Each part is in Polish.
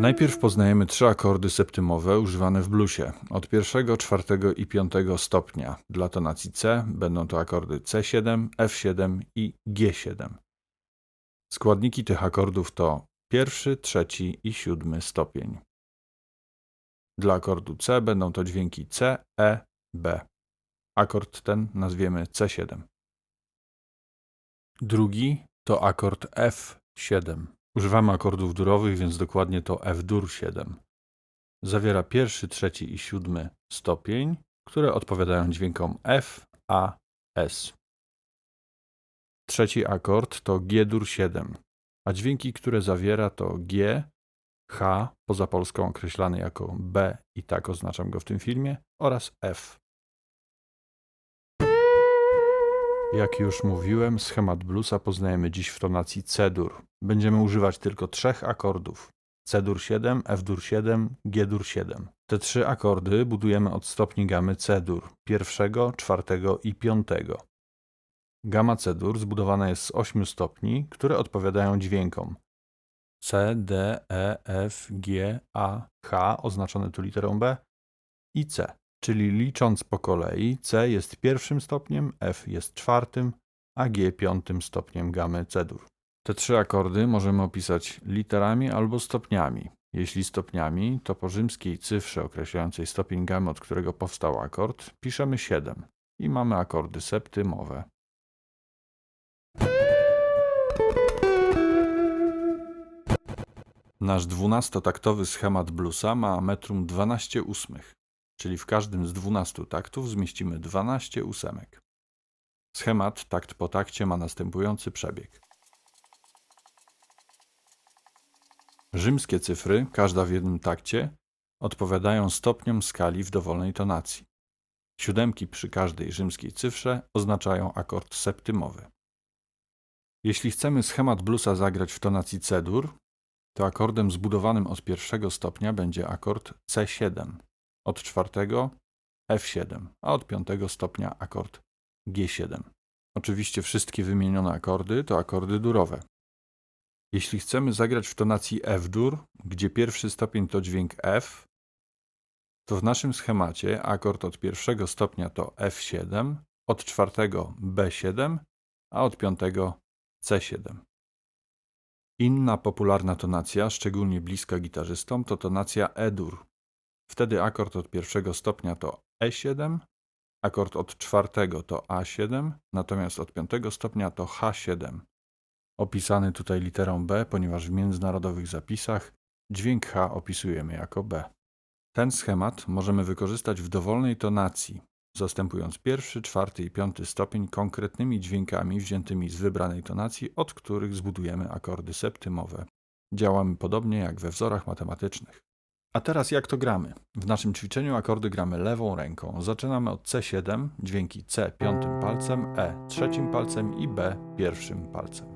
Najpierw poznajemy trzy akordy septymowe używane w bluesie od pierwszego, czwartego i piątego stopnia. Dla tonacji C będą to akordy C7, F7 i G7. Składniki tych akordów to pierwszy, trzeci i siódmy stopień. Dla akordu C będą to dźwięki C, E, B. Akord ten nazwiemy C7. Drugi to akord F7. Używamy akordów durowych, więc dokładnie to F-dur 7. Zawiera pierwszy, trzeci i siódmy stopień, które odpowiadają dźwiękom F, A, S. Trzeci akord to G-dur 7, a dźwięki, które zawiera to G, H, poza polską określany jako B i tak oznaczam go w tym filmie, oraz F. Jak już mówiłem, schemat bluesa poznajemy dziś w tonacji C-dur. Będziemy używać tylko trzech akordów: C-dur 7, F-dur 7, G-dur 7. Te trzy akordy budujemy od stopni gamy C-dur, pierwszego, czwartego i piątego. Gama C-dur zbudowana jest z 8 stopni, które odpowiadają dźwiękom C, D, E, F, G, A, H, oznaczone tu literą B, i C. Czyli licząc po kolei, C jest pierwszym stopniem, F jest czwartym, a G piątym stopniem gamy C-dur. Te trzy akordy możemy opisać literami albo stopniami. Jeśli stopniami, to po rzymskiej cyfrze określającej stopień gamy, od którego powstał akord, piszemy 7 i mamy akordy septymowe. Nasz 12-taktowy schemat bluesa ma metrum 12 ósmych, czyli w każdym z 12 taktów zmieścimy 12 ósemek. Schemat takt po takcie ma następujący przebieg. Rzymskie cyfry, każda w jednym takcie, odpowiadają stopniom skali w dowolnej tonacji. Siódemki przy każdej rzymskiej cyfrze oznaczają akord septymowy. Jeśli chcemy schemat bluesa zagrać w tonacji C-dur, to akordem zbudowanym od pierwszego stopnia będzie akord C7, od czwartego F7, a od piątego stopnia akord G7. Oczywiście wszystkie wymienione akordy to akordy durowe. Jeśli chcemy zagrać w tonacji F-dur, gdzie pierwszy stopień to dźwięk F, to w naszym schemacie akord od pierwszego stopnia to F7, od czwartego B7, a od piątego C7. Inna popularna tonacja, szczególnie bliska gitarzystom, to tonacja E-dur. Wtedy akord od pierwszego stopnia to E7, akord od czwartego to A7, natomiast od piątego stopnia to H7. Opisany tutaj literą B, ponieważ w międzynarodowych zapisach dźwięk H opisujemy jako B. Ten schemat możemy wykorzystać w dowolnej tonacji, zastępując pierwszy, czwarty i piąty stopień konkretnymi dźwiękami wziętymi z wybranej tonacji, od których zbudujemy akordy septymowe. Działamy podobnie jak we wzorach matematycznych. A teraz jak to gramy? W naszym ćwiczeniu akordy gramy lewą ręką. Zaczynamy od C7, dźwięki C piątym palcem, E trzecim palcem i B pierwszym palcem.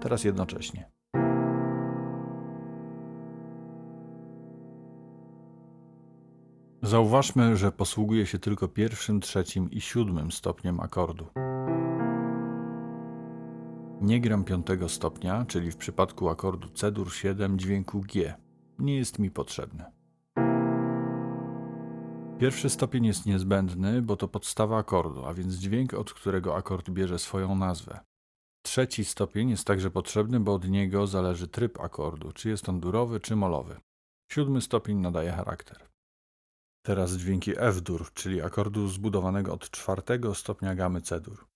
Teraz jednocześnie. Zauważmy, że posługuje się tylko pierwszym, trzecim i siódmym stopniem akordu. Nie gram piątego stopnia, czyli w przypadku akordu C-dur 7 dźwięku G. Nie jest mi potrzebny. Pierwszy stopień jest niezbędny, bo to podstawa akordu, a więc dźwięk, od którego akord bierze swoją nazwę. Trzeci stopień jest także potrzebny, bo od niego zależy tryb akordu, czy jest on durowy, czy molowy. Siódmy stopień nadaje charakter. Teraz dźwięki F-dur, czyli akordu zbudowanego od czwartego stopnia gamy C-dur.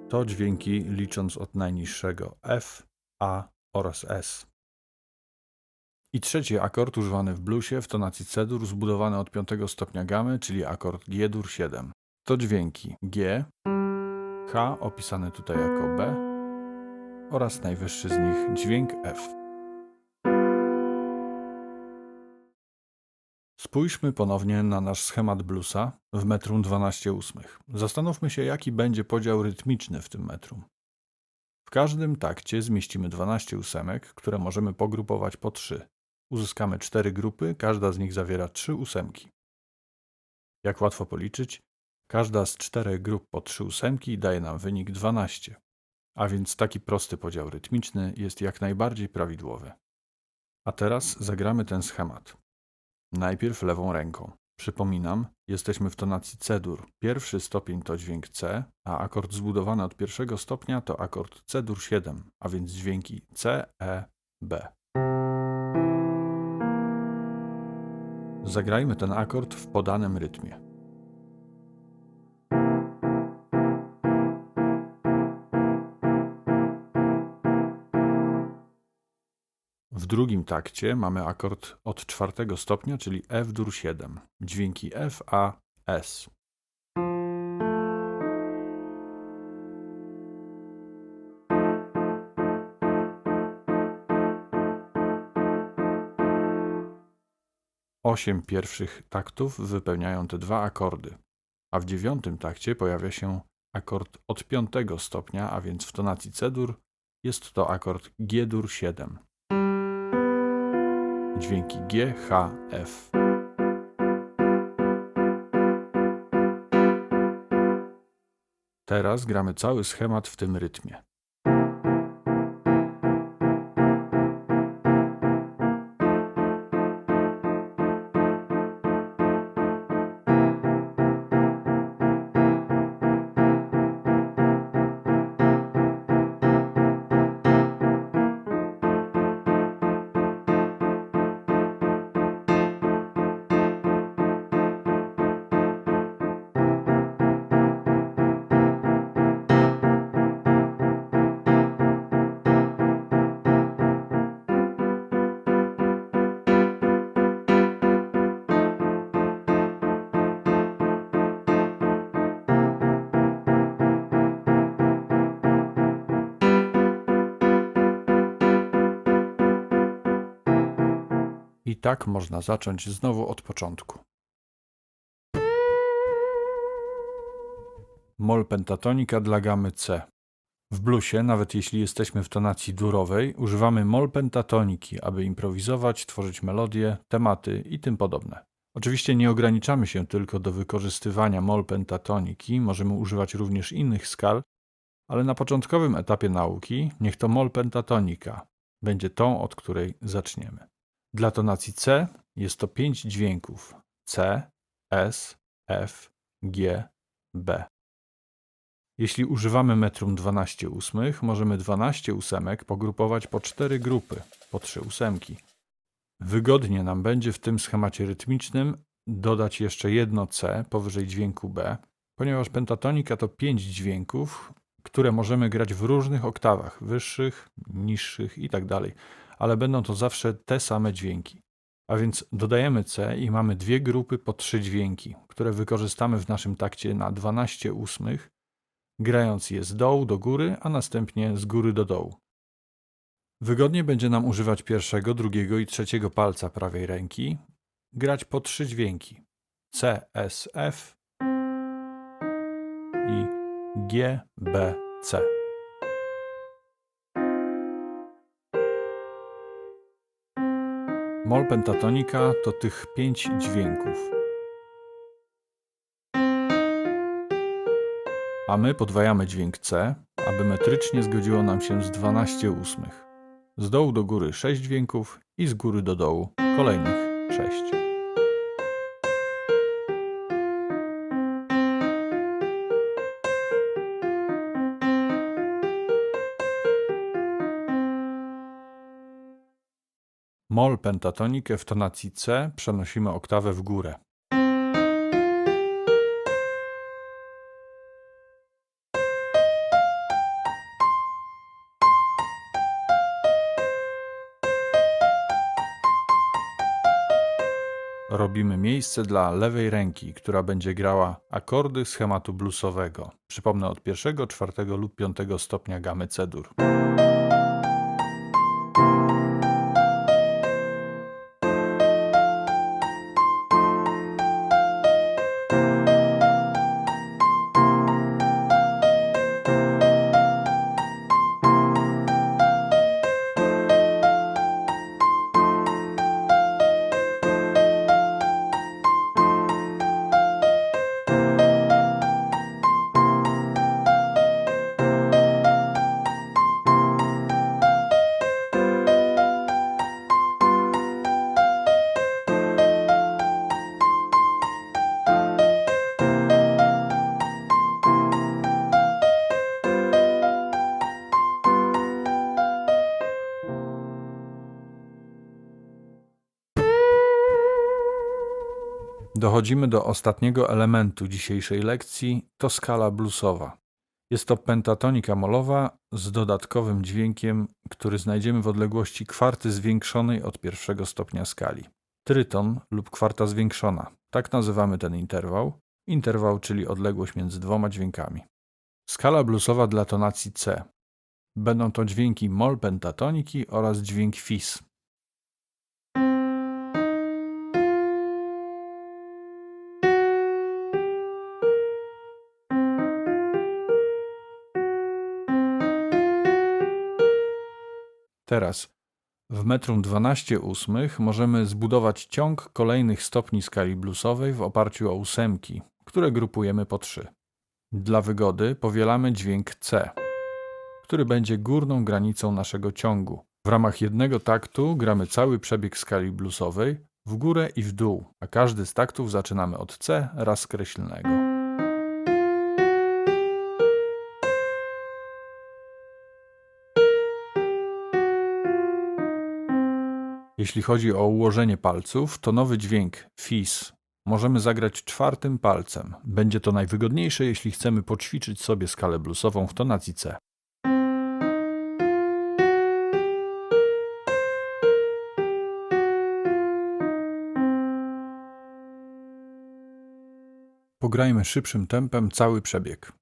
To dźwięki licząc od najniższego F, A oraz S. I trzeci akord używany w bluesie w tonacji C-dur zbudowany od piątego stopnia gamy, czyli akord G-dur 7. To dźwięki G, H opisane tutaj jako B oraz najwyższy z nich dźwięk F. Spójrzmy ponownie na nasz schemat bluesa w metrum 12 ósmych. Zastanówmy się, jaki będzie podział rytmiczny w tym metrum. W każdym takcie zmieścimy 12 ósemek, które możemy pogrupować po 3. Uzyskamy 4 grupy, każda z nich zawiera 3 ósemki. Jak łatwo policzyć, Każda z 4 grup po 3 ósemki daje nam wynik 12. A więc taki prosty podział rytmiczny jest jak najbardziej prawidłowy. A teraz zagramy ten schemat. Najpierw lewą ręką. Przypominam, jesteśmy w tonacji C-dur. Pierwszy stopień to dźwięk C, a akord zbudowany od pierwszego stopnia to akord C-dur 7, a więc dźwięki C, E, B. Zagrajmy ten akord w podanym rytmie. W drugim takcie mamy akord od 4 stopnia, czyli F-dur 7, dźwięki F, A, S. Osiem pierwszych taktów wypełniają te dwa akordy, a w 9 takcie pojawia się akord od 5 stopnia, a więc w tonacji C-dur jest to akord G-dur 7. Dźwięki G, H, F. Teraz gramy cały schemat w tym rytmie. I tak można zacząć znowu od początku. Mol pentatonika dla gamy C. W bluesie, nawet jeśli jesteśmy w tonacji durowej, używamy mol pentatoniki, aby improwizować, tworzyć melodie, tematy i tym podobne. Oczywiście nie ograniczamy się tylko do wykorzystywania mol pentatoniki, możemy używać również innych skal, ale na początkowym etapie nauki niech to mol pentatonika będzie tą, od której zaczniemy. Dla tonacji C jest to 5 dźwięków C, S, F, G, B. Jeśli używamy metrum 12 ósmych, możemy 12 ósemek pogrupować po 4 grupy, po 3 ósemki. Wygodnie nam będzie w tym schemacie rytmicznym dodać jeszcze jedno C powyżej dźwięku B, ponieważ pentatonika to 5 dźwięków, które możemy grać w różnych oktawach, wyższych, niższych itd., ale będą to zawsze te same dźwięki. A więc dodajemy C i mamy 2 grupy po 3 dźwięki, które wykorzystamy w naszym takcie na 12 ósmych, grając je z dołu do góry, a następnie z góry do dołu. Wygodnie będzie nam używać pierwszego, drugiego i trzeciego palca prawej ręki, grać po 3 dźwięki C, S, F i G, B, C. Mol pentatonika to tych 5 dźwięków. A my podwajamy dźwięk C, aby metrycznie zgodziło nam się z 12 ósmych. Z dołu do góry 6 dźwięków i z góry do dołu kolejnych 6. Mol pentatonikę w tonacji C przenosimy oktawę w górę. Robimy miejsce dla lewej ręki, która będzie grała akordy schematu bluesowego. Przypomnę od 1., 4. lub 5 stopnia gamy C-dur. Dochodzimy do ostatniego elementu dzisiejszej lekcji, to skala bluesowa. Jest to pentatonika molowa z dodatkowym dźwiękiem, który znajdziemy w odległości kwarty zwiększonej od pierwszego stopnia skali. Tryton lub kwarta zwiększona. Tak nazywamy ten interwał. Interwał, czyli odległość między dwoma dźwiękami. Skala bluesowa dla tonacji C. Będą to dźwięki mol pentatoniki oraz dźwięk fis. Teraz w metrum 12/8 możemy zbudować ciąg kolejnych stopni skali bluesowej w oparciu o ósemki, które grupujemy po 3. Dla wygody powielamy dźwięk C, który będzie górną granicą naszego ciągu. W ramach jednego taktu gramy cały przebieg skali bluesowej w górę i w dół, a każdy z taktów zaczynamy od C raz skreślnego. Jeśli chodzi o ułożenie palców, to nowy dźwięk fis możemy zagrać 4. palcem. Będzie to najwygodniejsze, jeśli chcemy poćwiczyć sobie skalę bluesową w tonacji C. Pograjmy szybszym tempem cały przebieg.